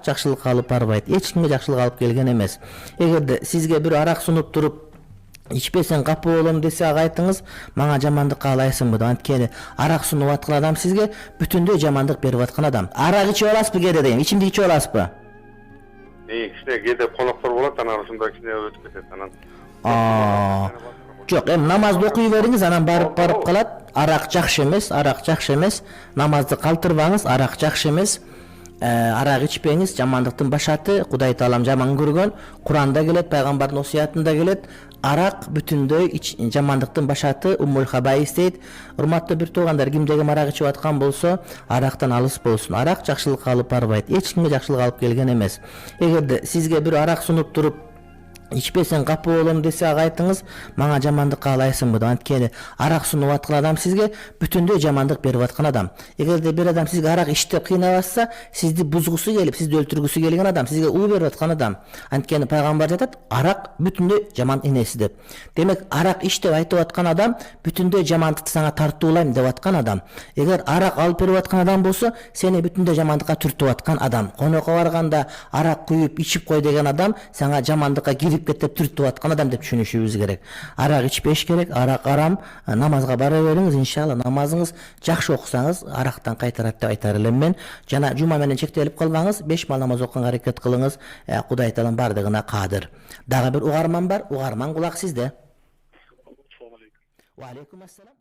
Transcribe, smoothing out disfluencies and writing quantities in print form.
Жакшылык алып барбайт. Эч кимге жакшылык алып келген эмес. Эгерде сизге бир арак сунуп туруп ичпесең капы болом десе ага айтыңыз, мага жамандык каалайсыңбы деп. Анткени арак сунуп аткан адам сизге бүтүндөй жамандык берип аткан адам. Арак ичип аласызбы кээде дейм, ичимдик ичип аласызбы? Кичине кээде коноктор болот, анан ушунда кичине өтүп кетет анан. Жок, намазды окуй бериңиз, анан барып калат. Арак жакшы эмес, арак жакшы эмес. Намазды калтырбаңыз, арак жакшы эмес. Арак ичпеңиз, жамандыктын башаты. Кудай Таалам жаман көргөн. Куранда келет, пайгамбардын осуятында келет. Арак бүтүндөй жамандыктын башаты, уммул хабаис дейт. Урматтуу бир туугандар, кимде ким арак ичип аткан болсо, арактан алыс болсун. Арак жакшылыкка алып барбайт. Эч кимге жакшылык алып келген эмес. Эгерде сизге бир арак сунуп туруп ичпесең капы болом десе ага айтыңыз, мага жамандык каалайсыңбы деп. Анткени арак сунуп аткан адам сизге бүтүндөй жамандык берип аткан адам. Эгерде бир адам сизге арак иштеп кыйнабаса, сизди бузгусу келип, сизди өлтүргүсү келген адам, сизге уу берип аткан адам. Анткени пайгамбар айтат, арак бүтүндөй жаман энеси деп. Демек, арак иштеп айтып аткан адам бүтүндөй жамандыкты сага тартуулайм деп аткан адам. Эгер арак алып берип аткан адам болсо, сени бүтүндөй жамандыкка түртүп аткан адам. Конокко барганда арак куюп ичип кой деген адам сага жамандыкка кетип түртүп аткан адам деп түшүнүшүбүз керек. Арак ичпеш керек, арак арам. Намазга бара бериңиз, иншалла намазыңыз жакшы окусаңыз, арактан кайтарат деп айтар элем мен. Жана жума менен чектелип калбаңыз, 5 мал намаз окуганга аракет кылыңыз. Кудай Таалам бардыгына кадыр. Дагы бир угарман бар, угарман кулак сизде. Ва алейкум ассалам.